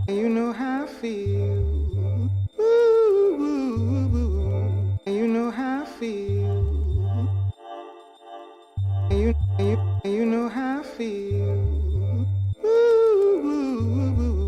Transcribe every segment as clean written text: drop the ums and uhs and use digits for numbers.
You know how I feel. Ooh, ooh, ooh. You know how I feel. You know how I feel. Ooh, ooh, ooh.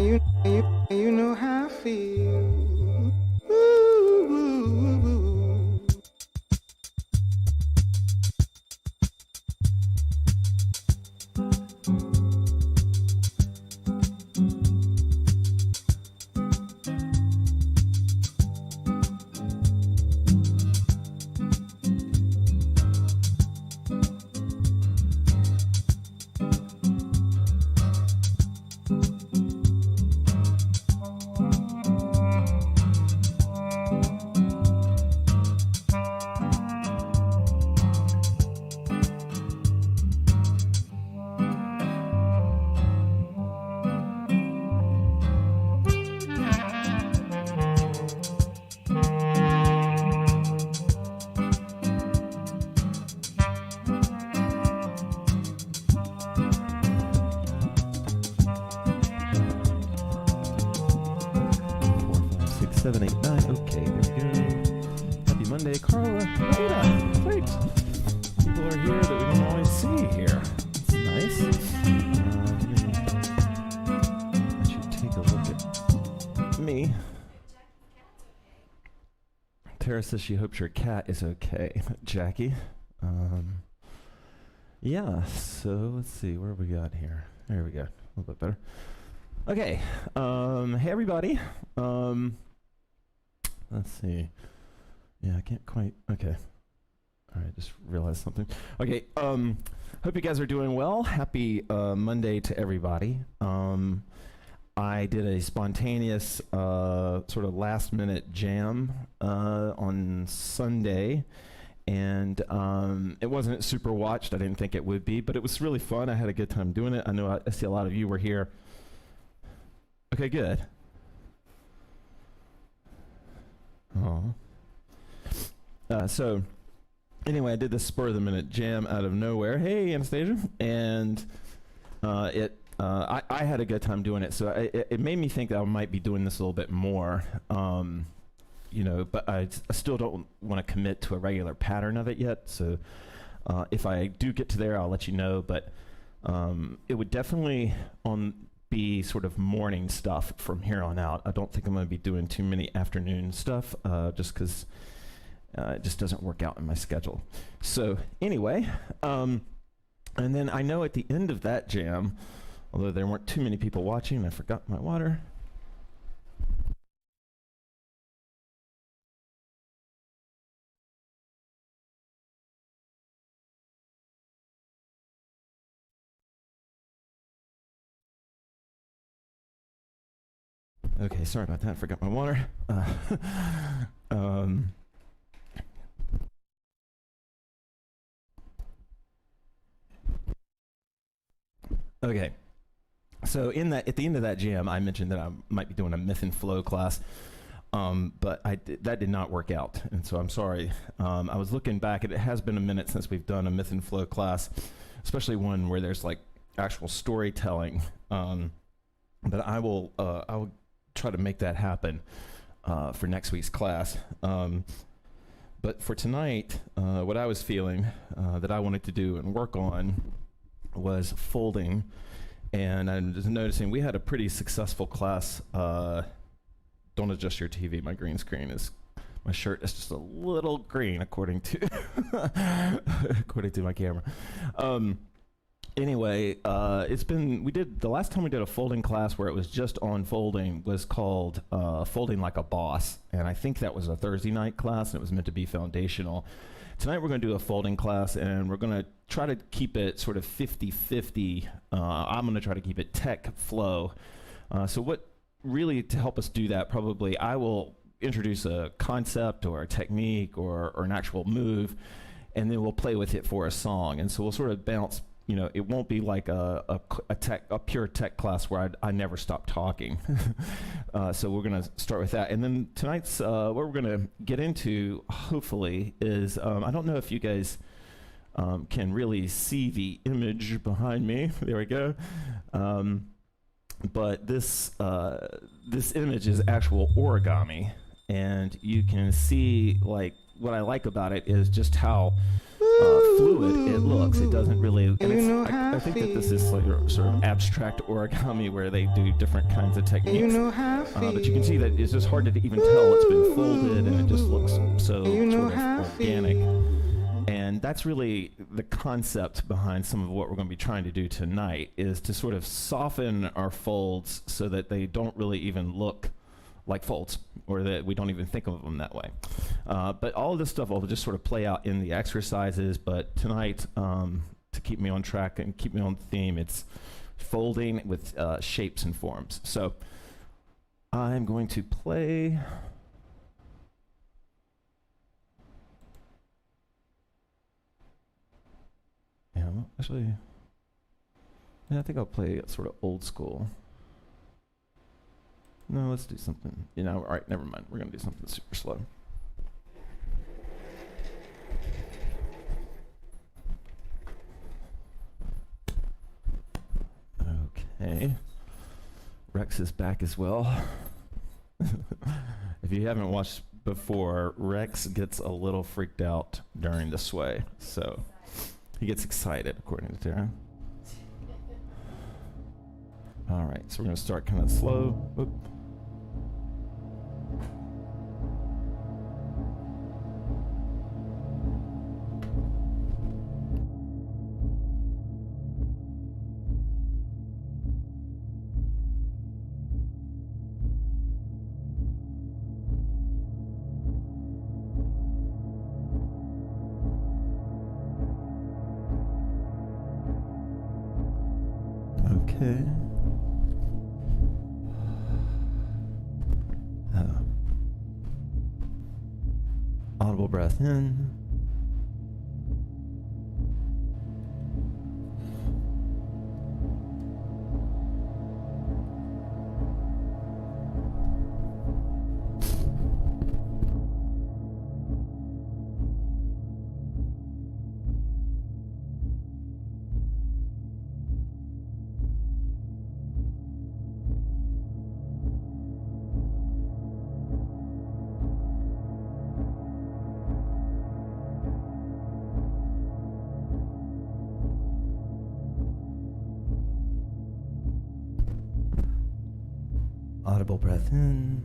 You know how I feel. Ooh. Okay, there we go. Happy Monday, Carla. Rita, great. People are here that we don't always see here. It's nice. Let you take a look at me. Tara says she hopes your cat is okay. Jackie. Yeah, so let's see, where we got here? There we go, a little bit better. Okay, hey everybody. Let's see. Yeah, I can't quite, okay. All right, just realized something. Okay, hope you guys are doing well. Happy Monday to everybody. I did a spontaneous sort of last minute jam on Sunday, and it wasn't super watched. I didn't think it would be, but it was really fun. I had a good time doing it. I know I see a lot of you were here. Okay, good. Oh. So anyway, I did this spur of the minute jam out of nowhere. Hey, Anastasia. And I had a good time doing it. So it made me think that I might be doing this a little bit more. You know, but I still don't want to commit to a regular pattern of it yet. So if I do get to there, I'll let you know. But it would definitely be sort of morning stuff from here on out. I don't think I'm going to be doing too many afternoon stuff, just because it just doesn't work out in my schedule. So anyway, and then I know at the end of that jam, although there weren't too many people watching, I forgot my water. Okay, sorry about that. Forgot my water. Okay, so at the end of that jam, I mentioned that I might be doing a myth and flow class, but that did not work out, and so I'm sorry. I was looking back, and it has been a minute since we've done a myth and flow class, especially one where there's like actual storytelling. But I will try to make that happen for next week's class. But for tonight, what I was feeling that I wanted to do and work on was folding. And I'm just noticing we had a pretty successful class. Don't adjust your TV. My green screen is, my shirt is just a little green according to according to my camera. Anyway, the last time we did a folding class where it was just on folding was called Folding Like a Boss. And I think that was a Thursday night class, and it was meant to be foundational. Tonight we're going to do a folding class, and we're going to try to keep it sort of 50-50. I'm going to try to keep it tech flow. So what really, to help us do that, probably I will introduce a concept or a technique or an actual move, and then we'll play with it for a song. And so we'll sort of bounce. You know, it won't be like a pure tech class where I never stop talking. So we're going to start with that. And then tonight's, what we're going to get into, hopefully, is, I don't know if you guys can really see the image behind me. There we go. But this image is actual origami. And you can see, like, what I like about it is just how fluid it looks. It doesn't really. And You know it's, how I think that this is like sort of abstract origami where they do different kinds of techniques. You know how I feel. But you can see that it's just hard to even tell it's been folded, and it just looks so You know sort how I of organic. feel. And that's really the concept behind some of what we're going to be trying to do tonight, is to sort of soften our folds so that they don't really even look like folds, or that we don't even think of them that way. But all of this stuff will just sort of play out in the exercises. But tonight, to keep me on track and keep me on theme, it's folding with shapes and forms. So I'm going to play. Yeah, actually, yeah, I think I'll play it sort of old school. No, let's do something. All right, never mind. We're going to do something super slow. Okay. Rex is back as well. If you haven't watched before, Rex gets a little freaked out during the sway. So he gets excited, according to Tara. All right, so we're going to start kind of slow. Oop. Okay. Audible breath in. Audible breath in.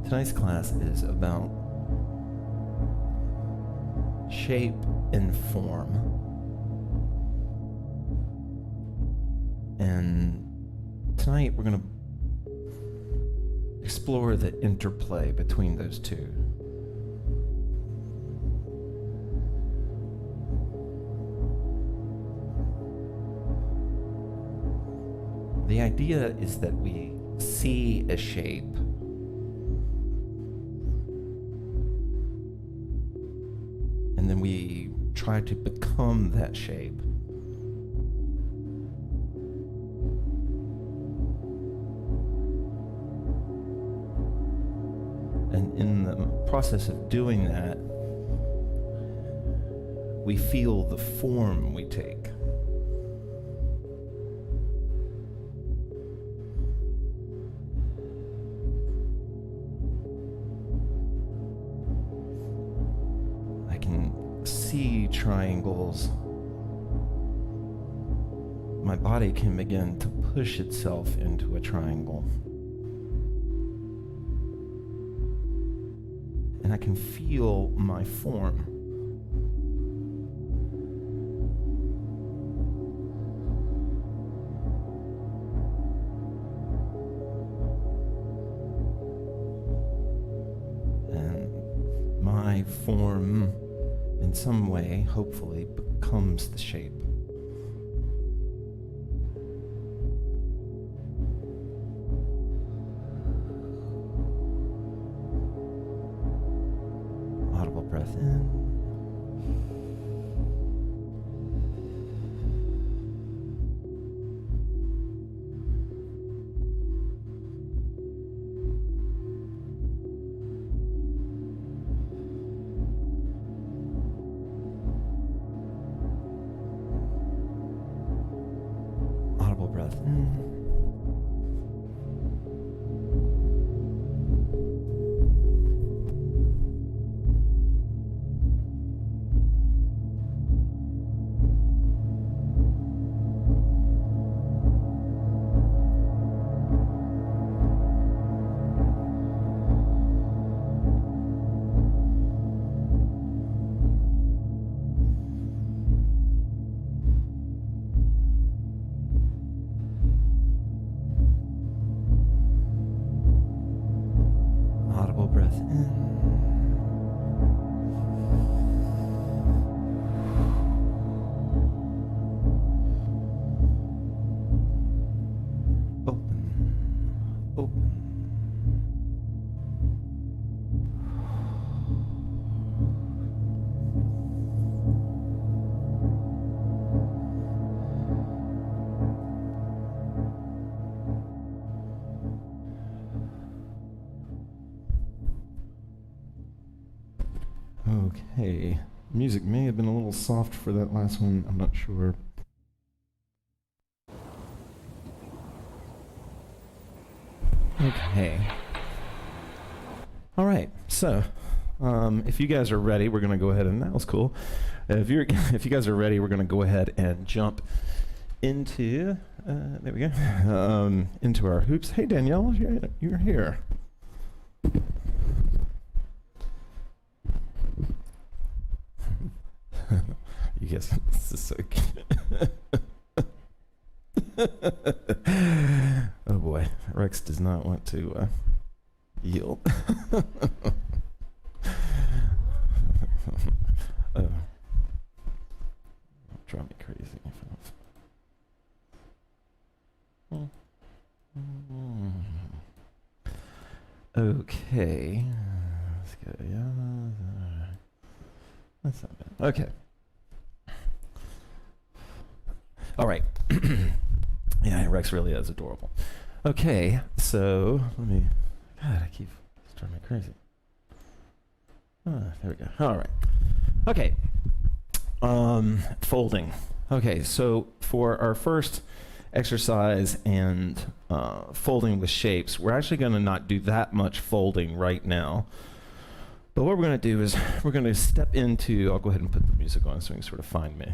Tonight's class is about shape and form. And tonight we're going to explore the interplay between those two. The idea is that we see a shape and then we try to become that shape. And in the process of doing that, we feel the form we take. See triangles, my body can begin to push itself into a triangle. And I can feel my form. And my form in some way, hopefully, becomes the shape. Audible breath in. Breath in. music may have been a little soft for that last one. I'm not sure. Okay. All right. So, if you guys are ready, we're going to go ahead and that was cool. If you guys are ready, we're going to go ahead and jump into there we go into our hoops. Hey Danielle, you're here. You guys, this is so cute. Oh boy, Rex does not want to yield. Drive me crazy. Okay. Let's go. Yeah. That's not bad. Okay. All right. Yeah, Rex really is adorable. Okay, so let me. God, I keep driving me crazy. There we go. All right. Okay. Folding. Okay, so for our first exercise and folding with shapes, we're actually going to not do that much folding right now. But what we're going to do is we're going to step into, I'll go ahead and put the music on so you can sort of find me.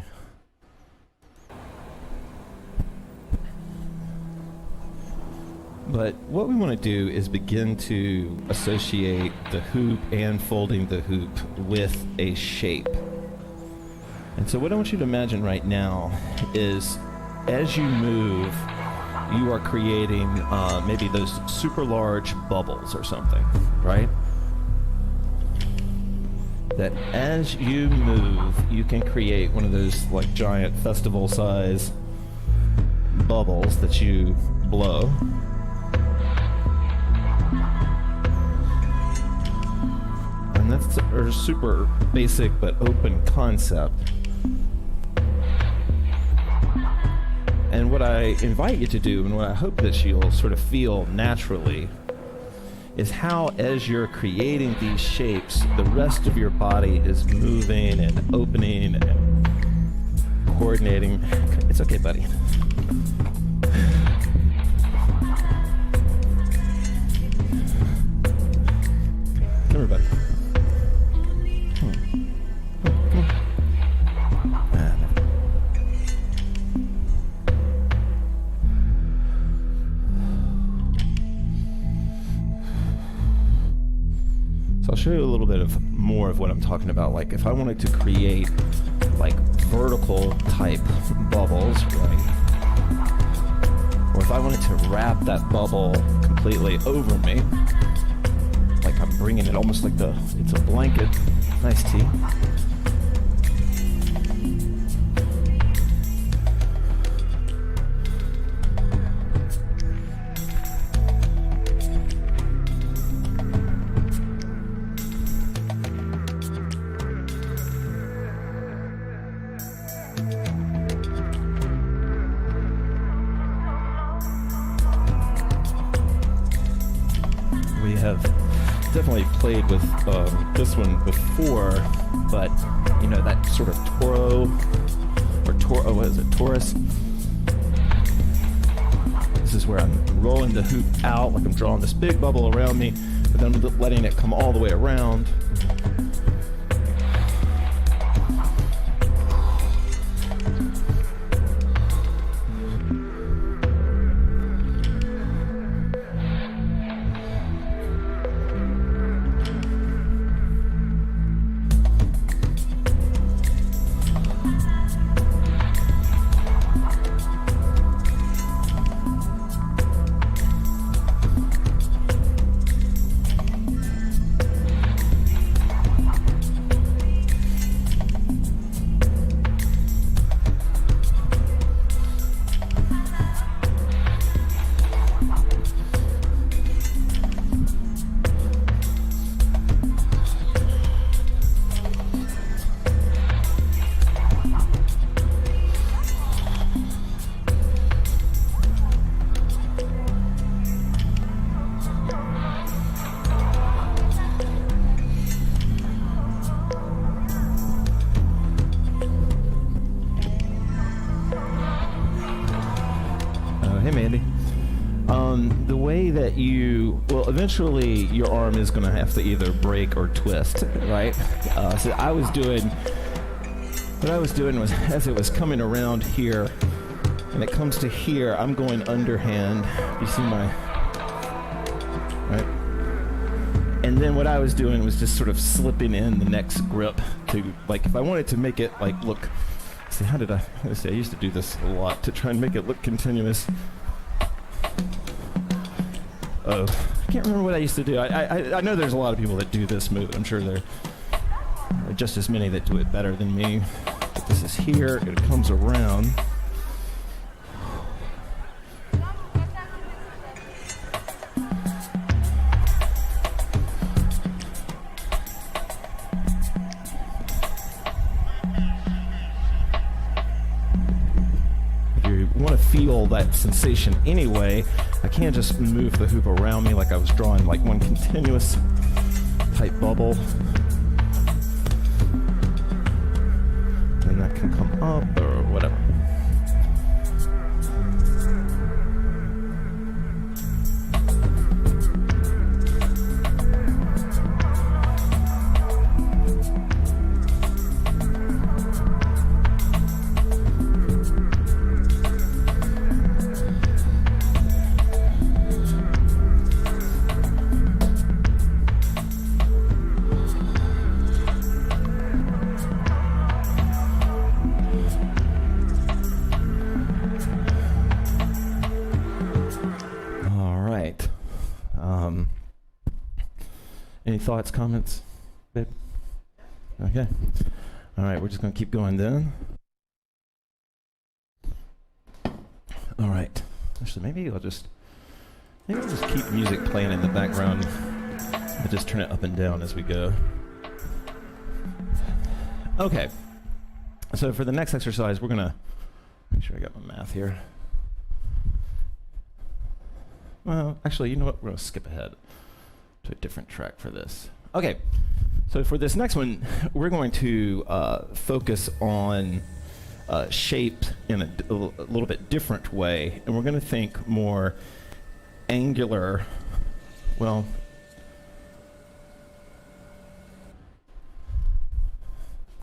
But what we want to do is begin to associate the hoop and folding the hoop with a shape. And so what I want you to imagine right now is as you move, you are creating maybe those super large bubbles or something, right? That as you move, you can create one of those like giant festival size bubbles that you blow. And that's a super basic but open concept. And what I invite you to do, and what I hope that you'll sort of feel naturally, is how as you're creating these shapes, the rest of your body is moving and opening and coordinating. It's okay, buddy. Everybody. I'll show you a little bit of more of what I'm talking about. Like if I wanted to create like vertical type bubbles, right? Or if I wanted to wrap that bubble completely over me, like I'm bringing it almost like it's a blanket. Nice tea. Definitely played with this one before, but you know that sort of what is it, Taurus? This is where I'm rolling the hoop out, like I'm drawing this big bubble around me, but then letting it come all the way around. maybe. The way that eventually your arm is going to have to either break or twist, right? So what I was doing was, as it was coming around here, and it comes to here, I'm going underhand. You see right? And then what I was doing was just sort of slipping in the next grip to, like, if I wanted to make it, like, look, see, I used to do this a lot to try and make it look continuous. I can't remember what I used to do. I know there's a lot of people that do this move. I'm sure there are just as many that do it better than me. But this is here, it comes around. Feel that sensation anyway, I can't just move the hoop around me like I was drawing like one continuous tight bubble. And that can come up or whatever. Any thoughts, comments, babe? Okay. All right, we're just going to keep going then. All right. Actually, maybe I'll just keep music playing in the background. I'll just turn it up and down as we go. Okay. So for the next exercise, we're going to make sure I got my math here. Well, actually, you know what? We're going to skip ahead to a different track for this. Okay, so for this next one, we're going to focus on shape in a little bit different way, and we're going to think more angular. Well,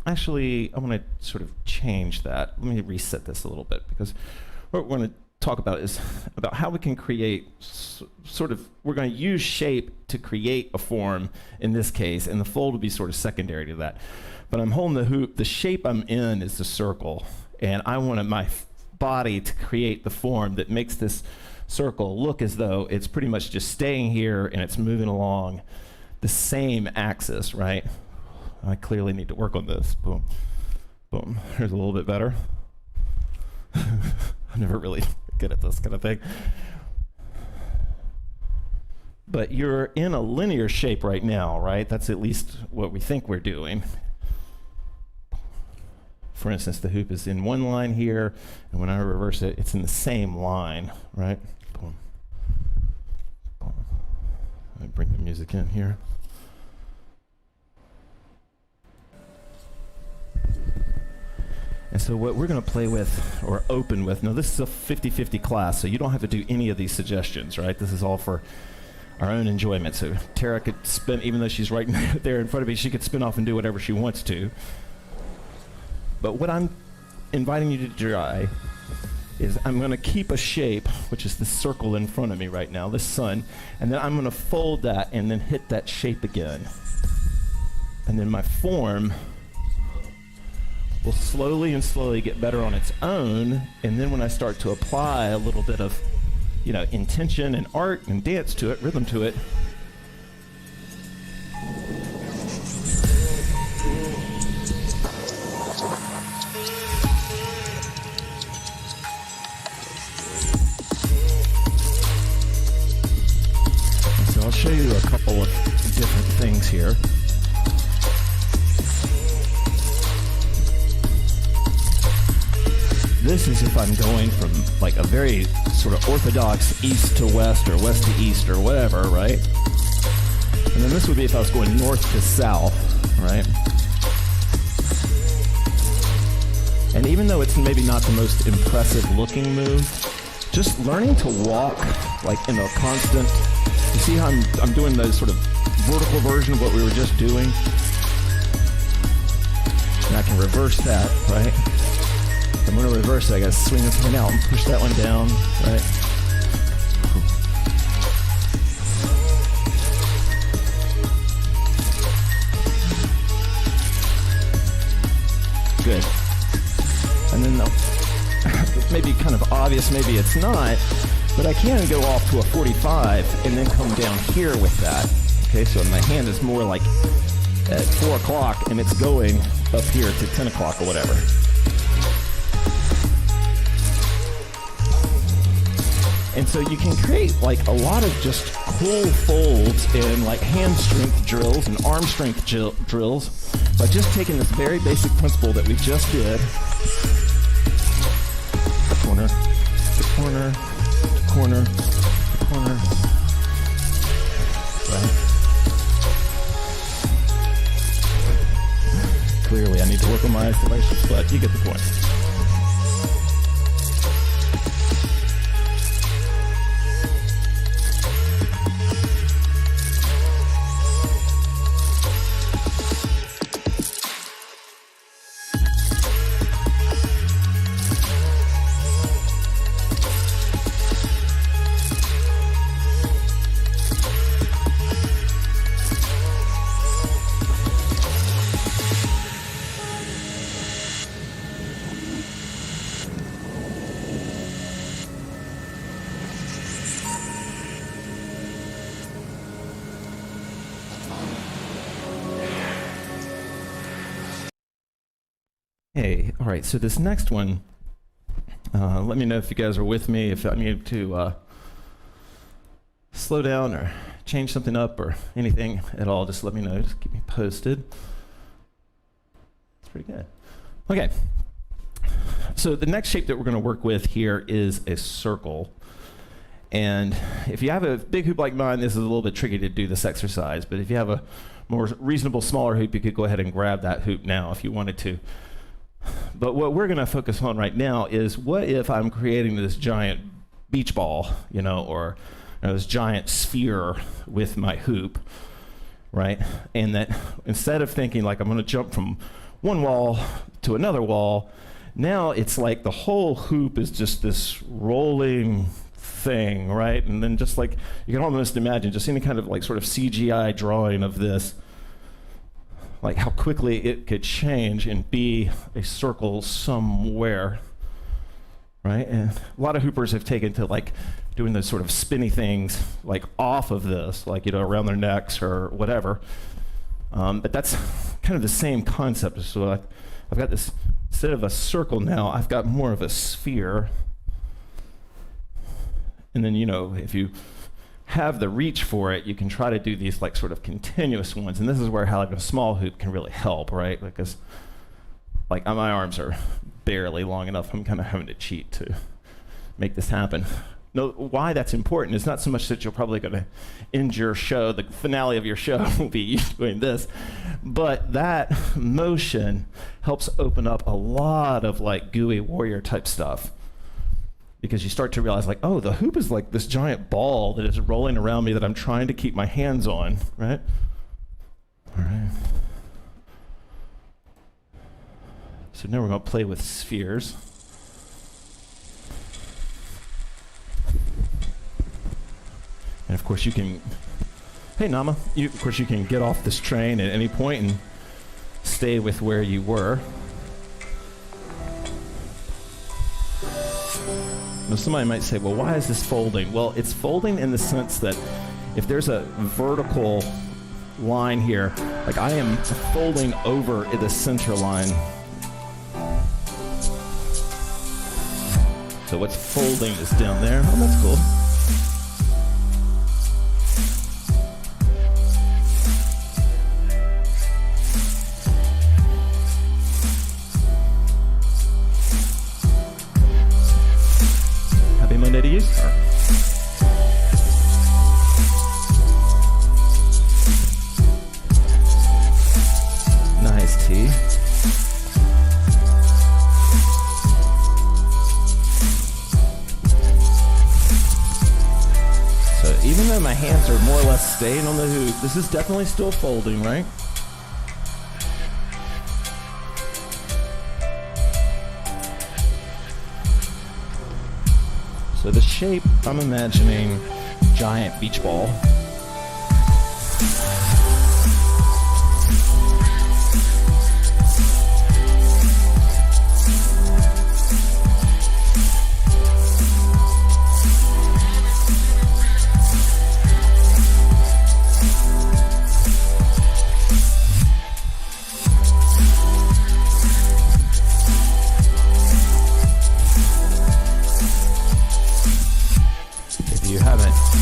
actually, I want to sort of change that. Let me reset this a little bit, because what we're going to talk about is about how we can create we're going to use shape to create a form in this case, and the fold will be sort of secondary to that. But I'm holding the hoop, the shape I'm in is the circle, and I wanted my body to create the form that makes this circle look as though it's pretty much just staying here and it's moving along the same axis, right? I clearly need to work on this. Boom, boom, here's a little bit better. I'm never really good at this kind of thing. But you're in a linear shape right now, right? That's at least what we think we're doing. For instance, the hoop is in one line here, and when I reverse it, it's in the same line, right? Boom. Boom. Let me bring the music in here. And so what we're going to play with, or open with, now this is a 50-50 class, so you don't have to do any of these suggestions, right? This is all for our own enjoyment. So Tara could spin, even though she's right there in front of me, she could spin off and do whatever she wants to. But what I'm inviting you to try is I'm going to keep a shape, which is the circle in front of me right now, this sun, and then I'm going to fold that and then hit that shape again. And then my form will slowly and slowly get better on its own, and then when I start to apply a little bit of, you know, intention and art and dance to it, rhythm to it, so I'll show you a couple of different things here. This is if I'm going from like a very sort of orthodox east to west or west to east or whatever, right? And then this would be if I was going north to south, right? And even though it's maybe not the most impressive looking move, just learning to walk like in a constant, you see how I'm doing the sort of vertical version of what we were just doing? And I can reverse that, right? I'm going to reverse it. I got to swing this one out and push that one down, right? Good. And then it may be kind of obvious, maybe it's not, but I can go off to a 45 and then come down here with that. Okay, so my hand is more like at 4 o'clock and it's going up here to 10 o'clock or whatever. And so you can create like a lot of just cool folds in like hand strength drills and arm strength drills by just taking this very basic principle that we just did. Corner, to corner, to corner, to corner. Right? Clearly I need to work on my isolation, but you get the point. Hey, all right, so this next one, let me know if you guys are with me, if I need to slow down or change something up or anything at all, just let me know, just keep me posted. It's pretty good. Okay, so the next shape that we're gonna work with here is a circle. And if you have a big hoop like mine, this is a little bit tricky to do this exercise, but if you have a more reasonable, smaller hoop, you could go ahead and grab that hoop now if you wanted to. But what we're going to focus on right now is what if I'm creating this giant beach ball, you know, or this giant sphere with my hoop, right? And that instead of thinking like I'm going to jump from one wall to another wall, now it's like the whole hoop is just this rolling thing, right? And then just like, you can almost imagine just any kind of like sort of CGI drawing of this, like how quickly it could change and be a circle somewhere, right? And a lot of hoopers have taken to like doing those sort of spinny things like off of this, like, you know, around their necks or whatever. But that's kind of the same concept. So I've got this, instead of a circle now, I've got more of a sphere. And then, you know, if you have the reach for it, you can try to do these like sort of continuous ones. And this is where having a small hoop can really help, right? Because like my arms are barely long enough. I'm kind of having to cheat to make this happen. No, why that's important is not so much that you're probably going to end your show, the finale of your show will be you doing this, but that motion helps open up a lot of like gooey warrior type stuff. Because you start to realize like, oh, the hoop is like this giant ball that is rolling around me that I'm trying to keep my hands on, right? All right. So now we're going to play with spheres. And of course you can, hey Nama, of course you can get off this train at any point and stay with where you were. Now somebody might say, well, why is this folding? Well, it's folding in the sense that if there's a vertical line here, like I am folding over at the center line. So what's folding is down there. Oh, that's cool. Monday to use her. Nice tea. hands are more or less staying on the hoop. This is definitely still folding, right? So the shape, I'm imagining giant beach ball.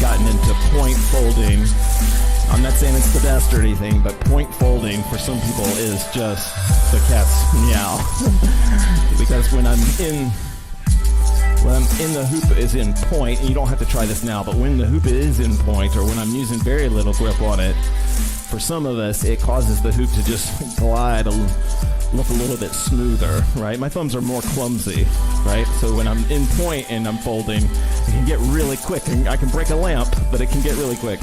Gotten into point folding. I'm not saying it's the best or anything, but point folding for some people is just the cat's meow. Because when I'm in the hoop is in point, and you don't have to try this now, but when the hoop is in point, or when I'm using very little grip on it, for some of us, it causes the hoop to just glide look a little bit smoother, right? My thumbs are more clumsy, right? So when I'm in point and I'm folding, it can get really quick. And I can break a lamp, but it can get really quick.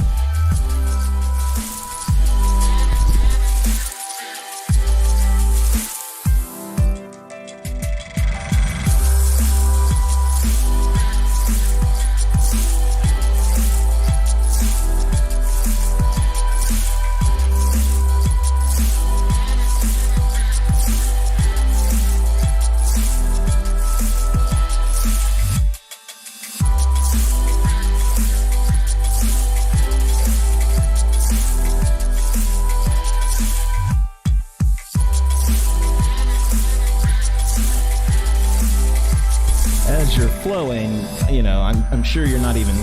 As you're flowing, I'm sure you're not even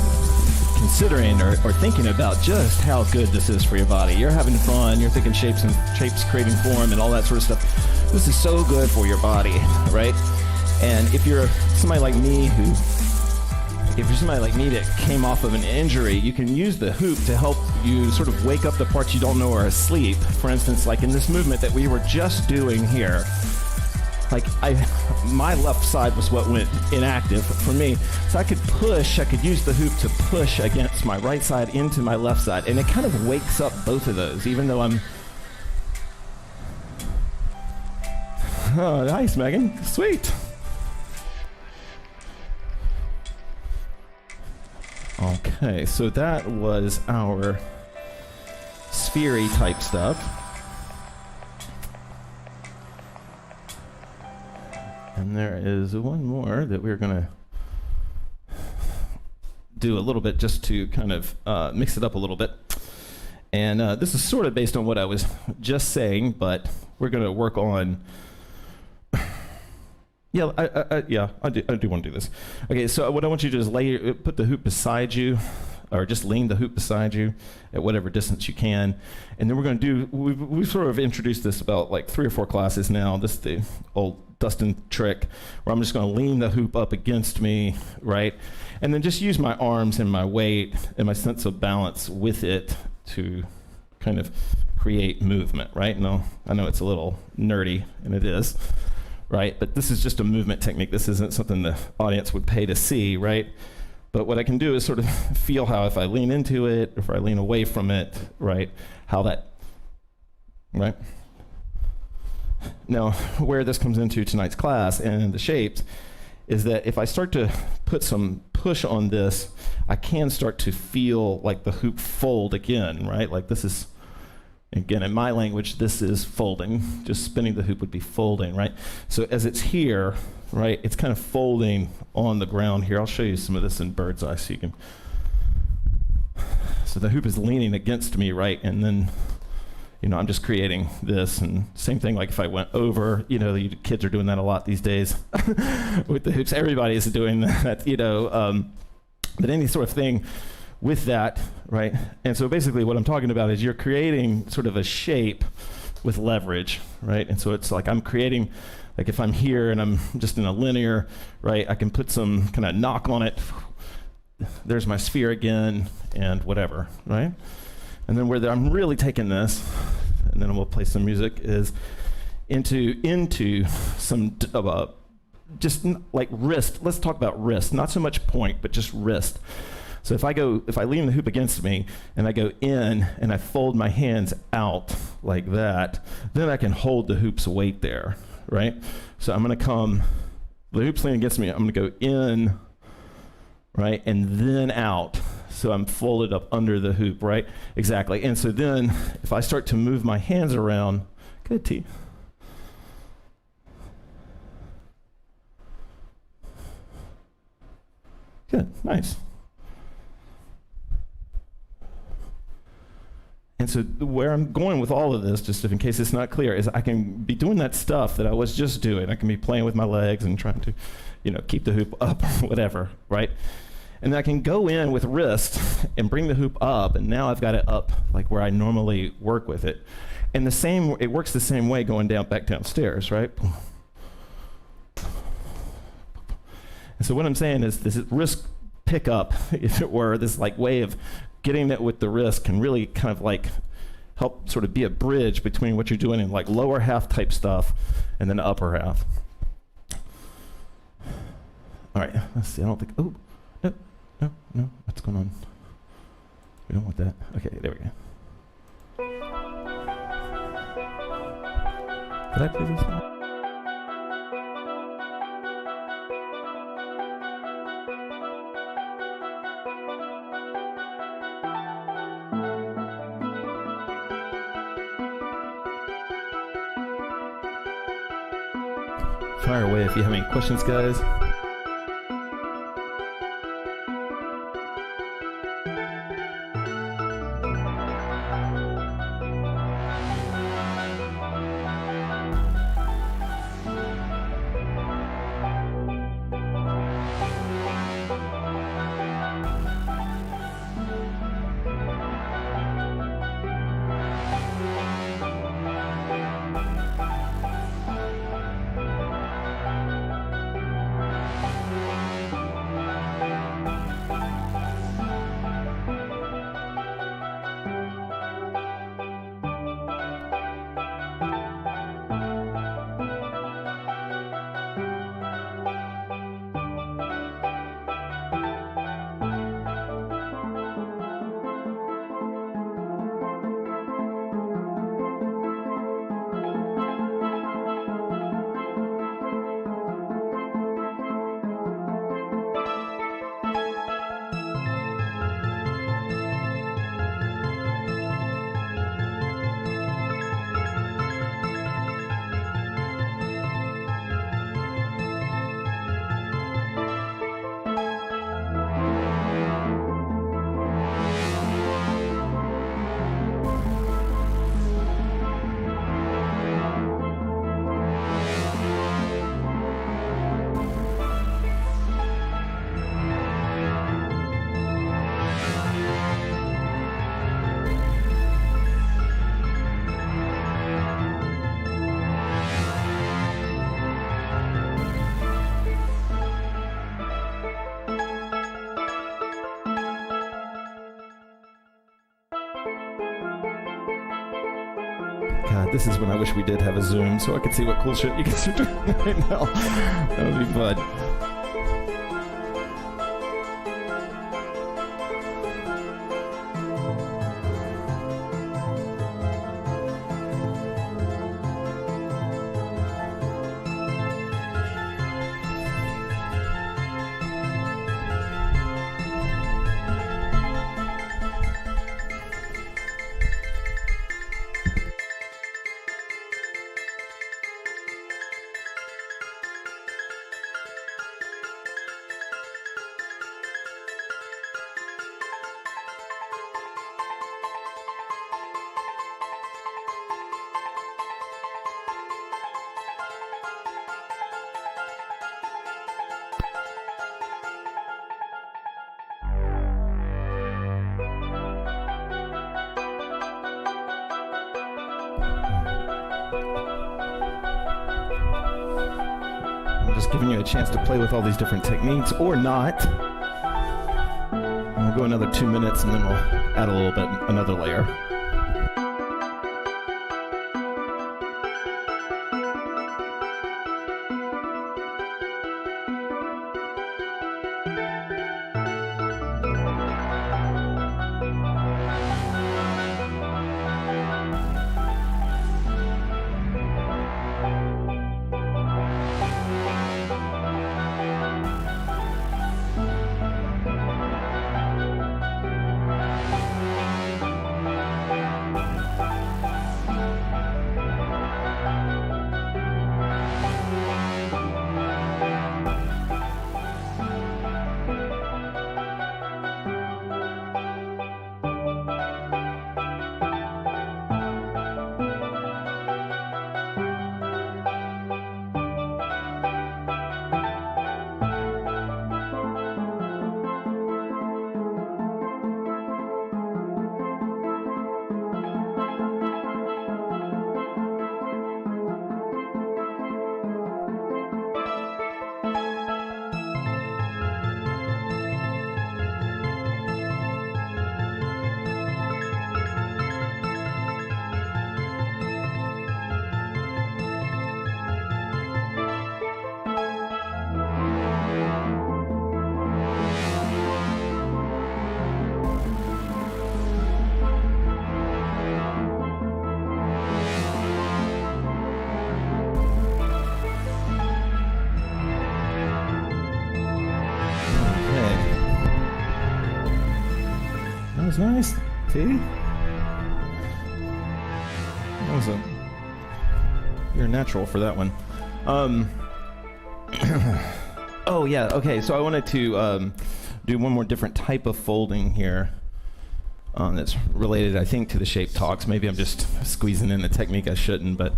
considering or thinking about just how good this is for your body. You're having fun, you're thinking shapes creating form and all that sort of stuff. This is so good for your body, right? And if you're somebody like me that came off of an injury, you can use the hoop to help you sort of wake up the parts you don't know are asleep. For instance, like in this movement that we were just doing here, my left side was what went inactive for me. So I could use the hoop to push against my right side into my left side. And it kind of wakes up both of those, even though I'm... Oh, nice, Megan. Sweet. Okay, so that was our sphere-y type stuff. And there is one more that we're going to do a little bit just to kind of mix it up a little bit. And this is sort of based on what I was just saying, but we're going to work on... I do want to do this. Okay, so what I want you to do is put the hoop beside you, or just lean the hoop beside you at whatever distance you can. And then we're going to do, we've sort of introduced this about like 3 or 4 classes now. This is the old Dustin trick, where I'm just going to lean the hoop up against me, right? And then just use my arms and my weight and my sense of balance with it to kind of create movement, right? No, I know it's a little nerdy, and it is, right? But this is just a movement technique. This isn't something the audience would pay to see, right? But what I can do is sort of feel how if I lean into it, if I lean away from it, right? How that, right? Now, where this comes into tonight's class and the shapes is that if I start to put some push on this, I can start to feel like the hoop fold again, right? Like this is, again, in my language, this is folding. Just spinning the hoop would be folding, right? So as it's here, right, it's kind of folding on the ground here. I'll show you some of this in bird's eye so you can. So the hoop is leaning against me, right? And then, I'm just creating this. And same thing, like if I went over, the kids are doing that a lot these days with the hoops. Everybody is doing that, but any sort of thing with that, right? And so basically what I'm talking about is you're creating sort of a shape with leverage, right? And so it's like I'm creating, like if I'm here and I'm just in a linear, right, I can put some kind of knock on it. There's my sphere again and whatever, right? And then where I'm really taking this, and then we'll play some music, is into some just like wrist. Let's talk about wrist, not so much point, but just wrist. So if I lean the hoop against me and I go in and I fold my hands out like that, then I can hold the hoop's weight there, right? So I'm gonna come, the hoop's leaning against me, I'm gonna go in, right, and then out. So I'm folded up under the hoop, right? Exactly. And so then if I start to move my hands around, good, T. Good, nice. And so where I'm going with all of this, just in case it's not clear, is I can be doing that stuff that I was just doing. I can be playing with my legs and trying to, keep the hoop up or whatever, right? And then I can go in with wrist and bring the hoop up, and now I've got it up like where I normally work with it. And it works the same way going back downstairs, right? And so what I'm saying is this wrist pickup, if it were, this like way of getting that with the wrist can really kind of like help sort of be a bridge between what you're doing in like lower half type stuff and then the upper half. All right, let's see, I don't think, oh, no, what's going on? We don't want that. Okay, there we go. Did I play this one? Fire away if you have any questions, guys. God, this is when I wish we did have a Zoom so I could see what cool shit you guys are doing right now. That would be fun. Just giving you a chance to play with all these different techniques or not. And we'll go another 2 minutes and then we'll add a little bit, another layer. was nice. T. You're natural for that one. Oh yeah, okay, so I wanted to do one more different type of folding here that's related, I think, to the shape talks. Maybe I'm just squeezing in a technique I shouldn't, but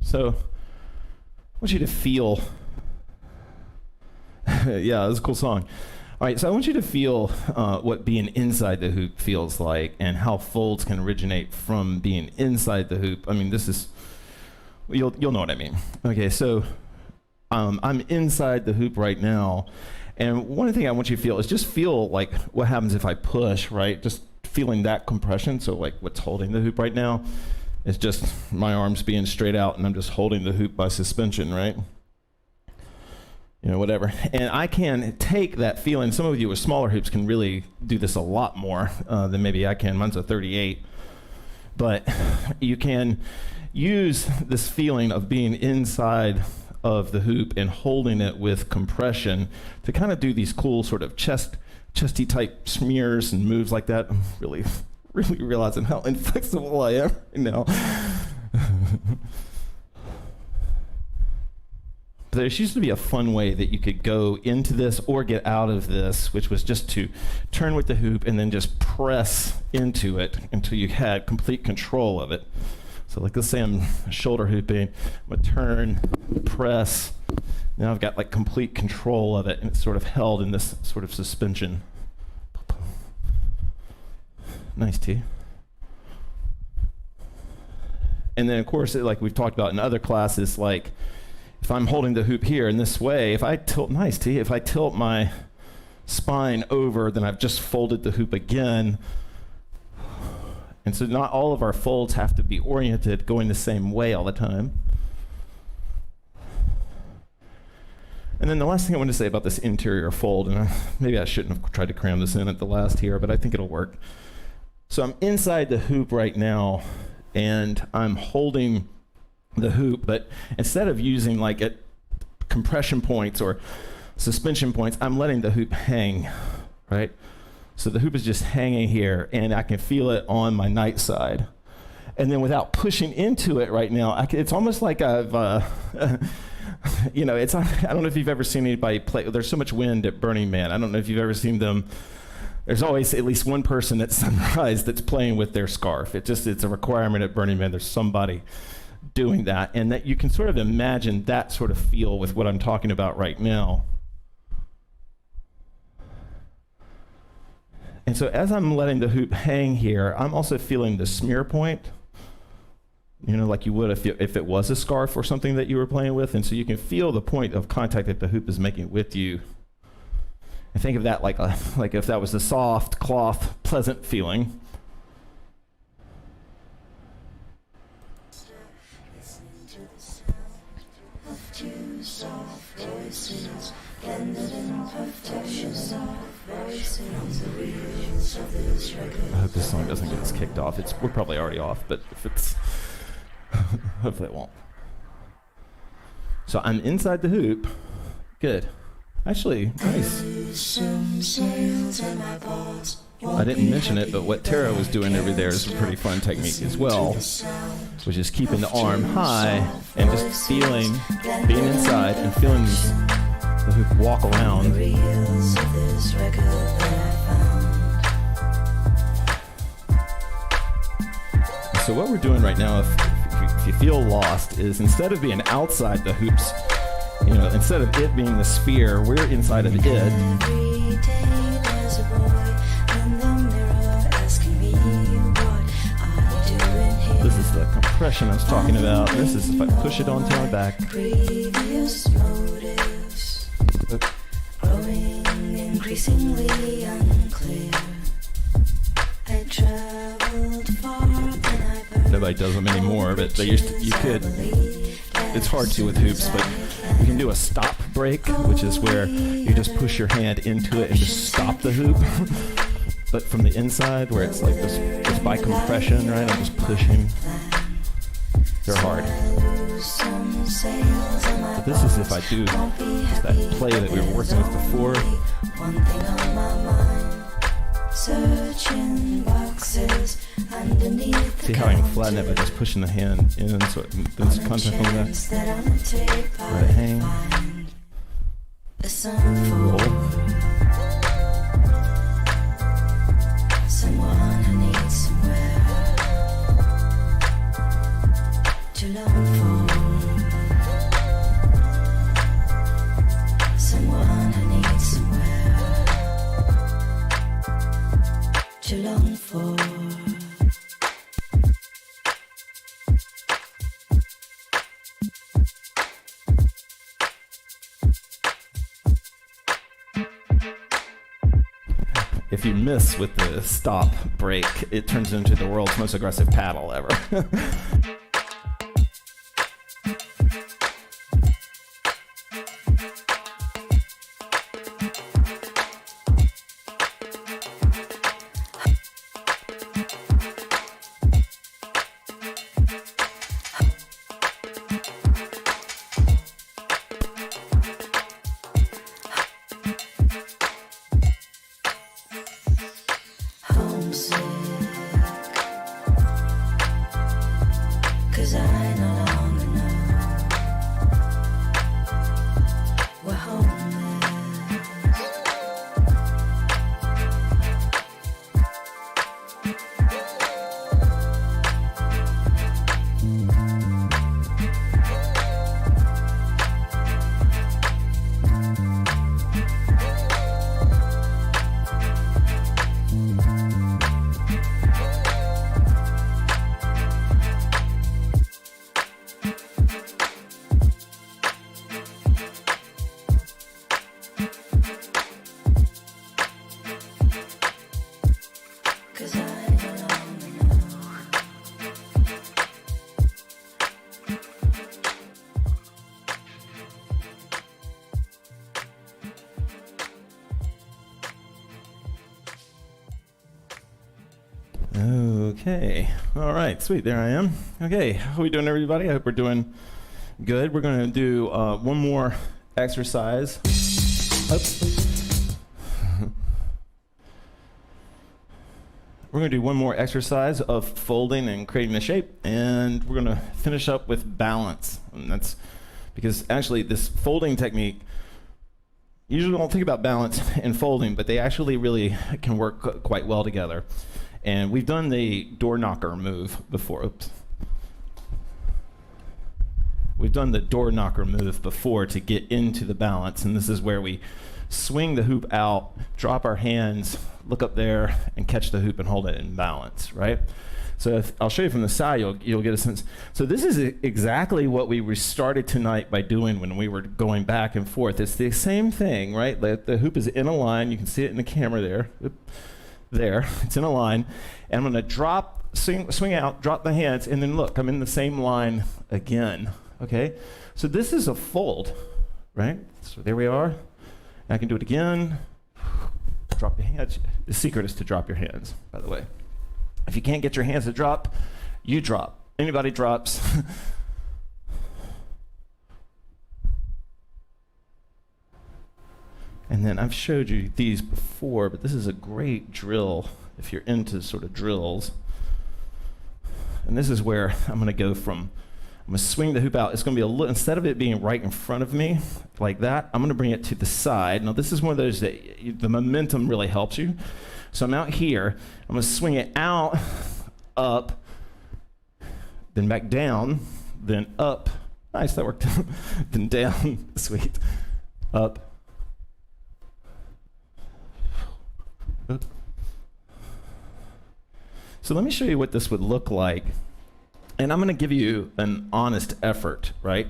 so I want you to feel yeah, it was a cool song. All right, so I want you to feel what being inside the hoop feels like and how folds can originate from being inside the hoop. I mean, this is, you'll know what I mean. Okay, so I'm inside the hoop right now, and one thing I want you to feel is just feel like what happens if I push, right? Just feeling that compression, so like what's holding the hoop right now is just my arms being straight out and I'm just holding the hoop by suspension, right? You know, whatever. And I can take that feeling. Some of you with smaller hoops can really do this a lot more than maybe I can. Mine's a 38. But you can use this feeling of being inside of the hoop and holding it with compression to kind of do these cool sort of chesty type smears and moves like that. I'm really realizing how inflexible I am right now. There used to be a fun way that you could go into this or get out of this, which was just to turn with the hoop and then just press into it until you had complete control of it. So like, let's say I'm shoulder hooping, I'm gonna turn, press, now I've got like complete control of it and it's sort of held in this sort of suspension. Nice, T. And then of course, like we've talked about in other classes, like if I'm holding the hoop here in this way, if I tilt, nice T, if I tilt my spine over, then I've just folded the hoop again. And so not all of our folds have to be oriented going the same way all the time. And then the last thing I want to say about this interior fold, and maybe I shouldn't have tried to cram this in at the last here, but I think it'll work. So I'm inside the hoop right now, and I'm holding the hoop, but instead of using like compression points or suspension points, I'm letting the hoop hang, right? So the hoop is just hanging here, and I can feel it on my night side. And then without pushing into it right now, it's almost like I've, you know, I don't know if you've ever seen anybody play. There's so much wind at Burning Man. I don't know if you've ever seen them. There's always at least one person at sunrise that's playing with their scarf. It's a requirement at Burning Man. There's somebody doing that, and that you can sort of imagine that sort of feel with what I'm talking about right now. And so as I'm letting the hoop hang here, I'm also feeling the smear point, you know, like you would if it was a scarf or something that you were playing with. And so you can feel the point of contact that the hoop is making with you. And think of that like if that was a soft cloth, pleasant feeling. I hope this song doesn't get us kicked off. We're probably already off, but if it's hopefully it won't. So I'm inside the hoop. Good. Actually, nice. I didn't mention it, but what Tara was doing over there is a pretty fun technique as well, which is keeping the arm high and just being inside and feeling the hoop walk around. So what we're doing right now, if you feel lost, is instead of being outside the hoops, you know, instead of it being the sphere, we're inside of it. This is the compression I was talking about. This is if I push it onto my back. Increasingly unclear. I traveled far. Nobody does them anymore, but they used to, you could. It's hard to with hoops, but you can do a stop break, which is where you just push your hand into it and just stop the hoop. But from the inside, where it's like this, it's by compression, right? I'm just pushing. They're hard. But this is if I do just that play that we were working with before. One thing on my mind, searching boxes underneath. See how I can flatten it by just pushing the hand in so it builds contact on that. Let it hang. Roll. Someone who needs somewhere to long for. Someone who needs somewhere to long for. If you miss with the stop break, it turns into the world's most aggressive paddle ever. Okay. All right. Sweet. There I am. Okay. How are we doing, everybody? I hope we're doing good. We're going to do one more exercise. We're going to do one more exercise of folding and creating a shape, and we're going to finish up with balance. And that's because actually this folding technique, usually don't think about balance and folding, but they actually really can work quite well together. And we've done the door knocker move before. Oops. We've done the door knocker move before to get into the balance, and this is where we swing the hoop out, drop our hands, look up there, and catch the hoop and hold it in balance, right? So I'll show you from the side, you'll get a sense. So this is exactly what we started tonight by doing when we were going back and forth. It's the same thing, right? The hoop is in a line. You can see it in the camera there. There, it's in a line. And I'm gonna swing out, drop the hands, and then look, I'm in the same line again, okay? So this is a fold, right? So there we are. And I can do it again. Drop your hands. The secret is to drop your hands, by the way. If you can't get your hands to drop, you drop. Anybody drops. And then I've showed you these before, but this is a great drill if you're into sort of drills. And this is where I'm going to go from, I'm going to swing the hoop out. It's going to be a little, instead of it being right in front of me like that, I'm going to bring it to the side. Now this is one of those that the momentum really helps you. So I'm out here. I'm going to swing it out, up, then back down, then up. Nice, that worked. Then down. Sweet. Up. So let me show you what this would look like. And I'm going to give you an honest effort, right?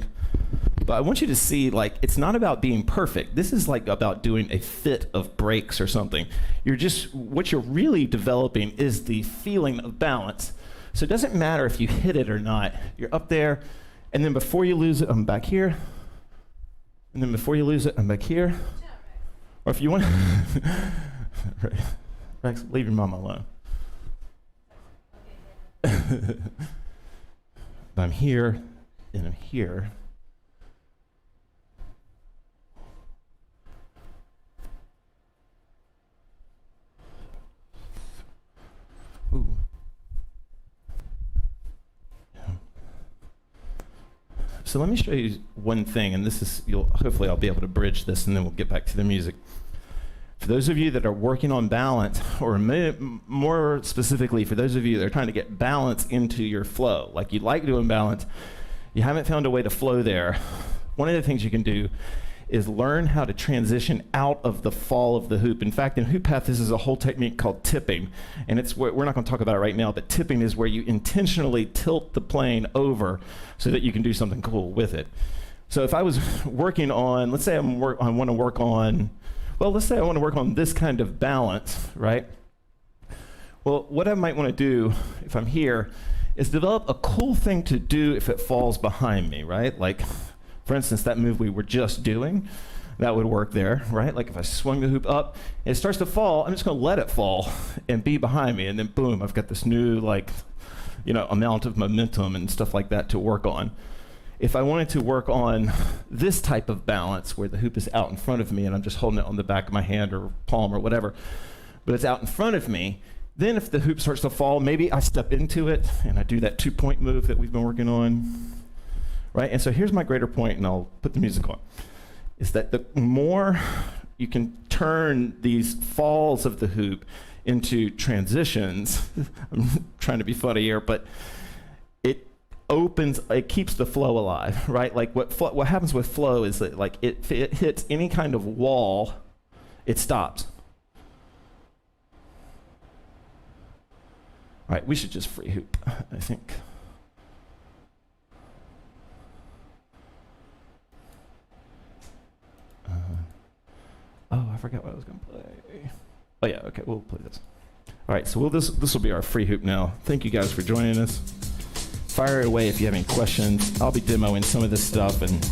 But I want you to see, like, it's not about being perfect. This is like about doing a fit of breaks or something. What you're really developing is the feeling of balance. So it doesn't matter if you hit it or not. You're up there, and then before you lose it, I'm back here. And then before you lose it, I'm back here. Or if you want, right. Rex, leave your mama alone. I'm here, and I'm here, So let me show you one thing, and this is, hopefully I'll be able to bridge this, and then we'll get back to the music. For those of you that are working on balance, or more specifically, for those of you that are trying to get balance into your flow, like you like doing balance, you haven't found a way to flow there, one of the things you can do is learn how to transition out of the fall of the hoop. In fact, in HoopPath, this is a whole technique called tipping, and we're not going to talk about it right now, but tipping is where you intentionally tilt the plane over so that you can do something cool with it. So if I was working on, let's say I want to work on, well, let's say I want to work on this kind of balance, right? Well, what I might want to do if I'm here is develop a cool thing to do if it falls behind me, right? Like, for instance, that move we were just doing, that would work there, right? Like if I swung the hoop up and it starts to fall, I'm just gonna let it fall and be behind me, and then boom, I've got this new amount of momentum and stuff like that to work on. If I wanted to work on this type of balance where the hoop is out in front of me and I'm just holding it on the back of my hand or palm or whatever, but it's out in front of me, then if the hoop starts to fall, maybe I step into it and I do that 2-point move that we've been working on. Right? And so here's my greater point, and I'll put the music on, is that the more you can turn these falls of the hoop into transitions, I'm trying to be funny here, but it keeps the flow alive, right? Like what happens with flow is that like it hits any kind of wall, it stops. All right, we should just free hoop, I think. Oh, I forgot what I was going to play. Oh yeah, okay, we'll play this. All right, so this will be our free hoop now. Thank you guys for joining us. Fire away if you have any questions. I'll be demoing some of this stuff, and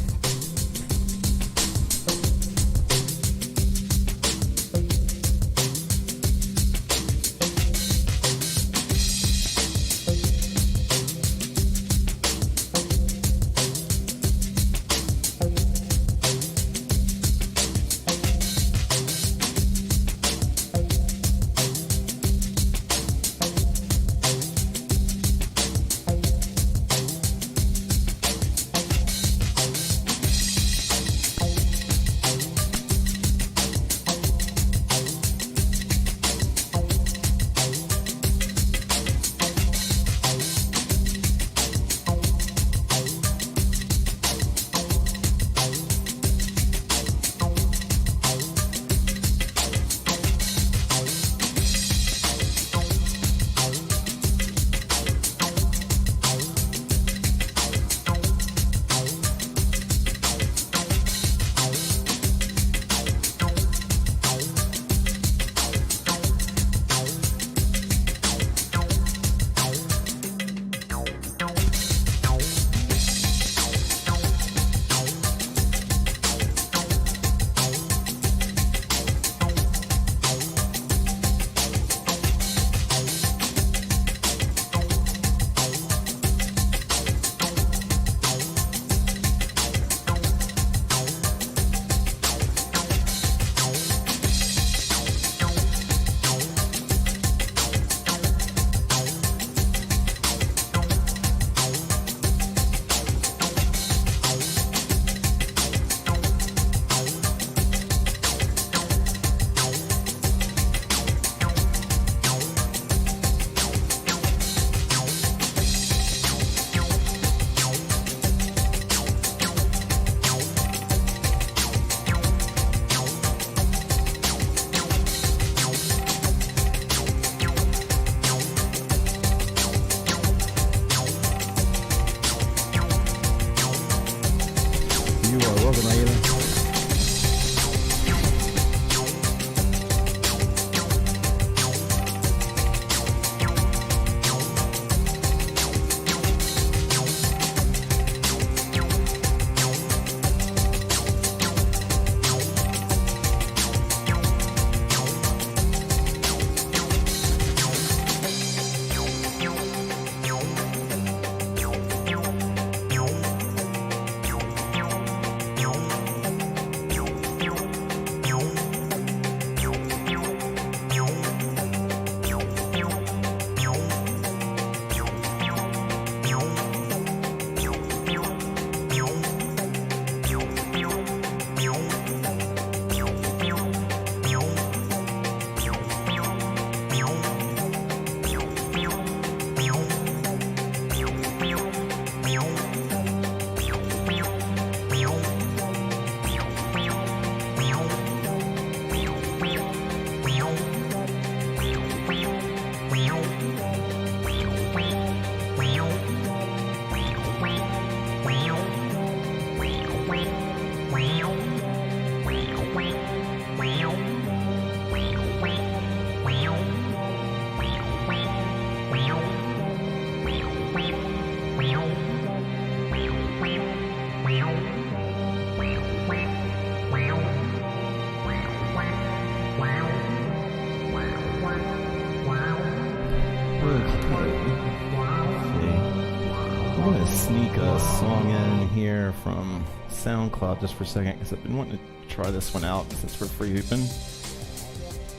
sneak a song in here from SoundCloud just for a second because I've been wanting to try this one out since we're free hooping.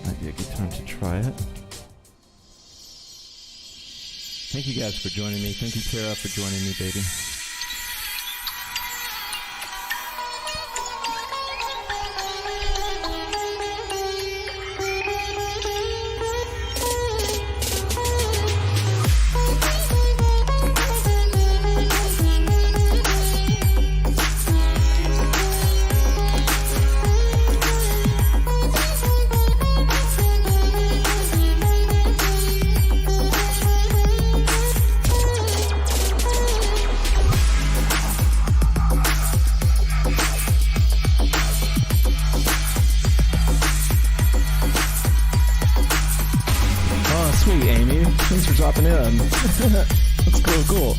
Might be a good time to try it. Thank you guys for joining me. Thank you, Tara, for joining me, baby. Thanks for dropping in. That's cool.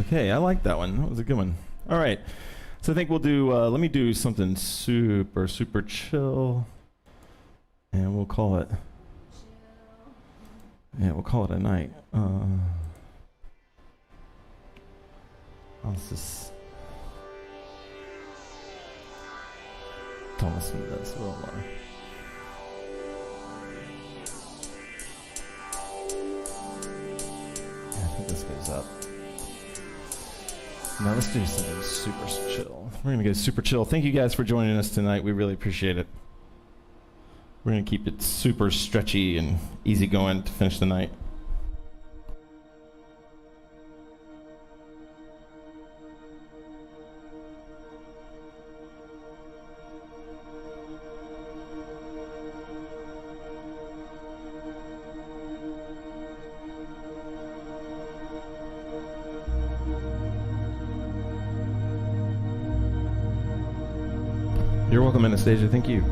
Okay, I like that one. That was a good one. All right. So I think we'll do, let me do something super, super chill. And we'll call it, we'll call it a night. Let's just, don't listen to this. We'll, I think this goes up. Now let's do something super chill. We're going to go super chill. Thank you guys for joining us tonight. We really appreciate it. We're going to keep it super stretchy and easygoing to finish the night. You're welcome, Anastasia. Thank you.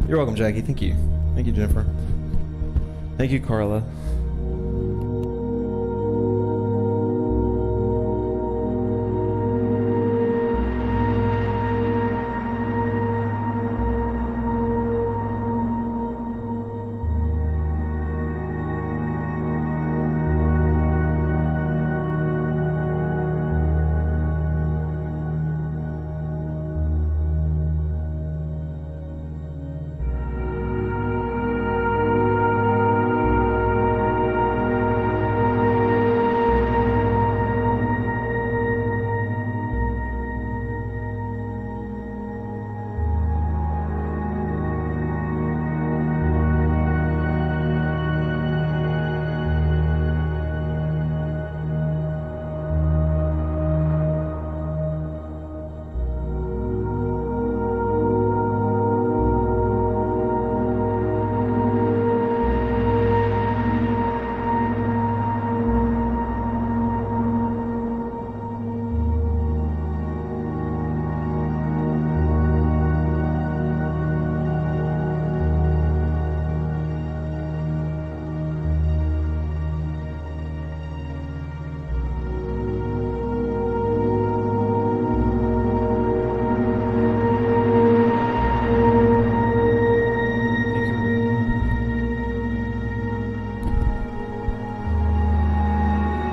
You're welcome, Jackie. Thank you. Thank you, Jennifer. Thank you, Carla.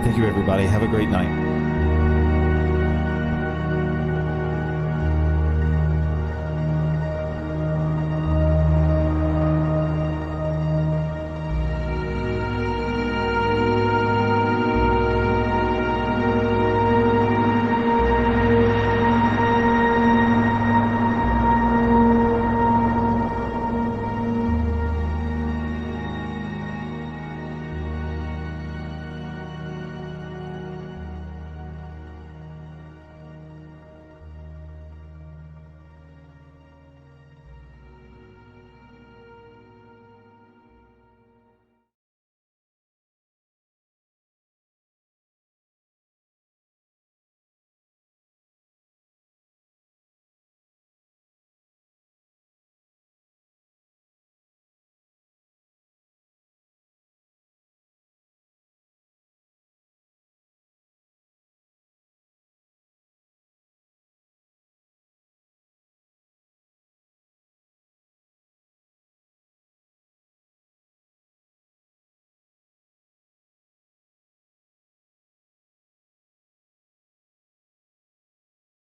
Thank you, everybody. Have a great night.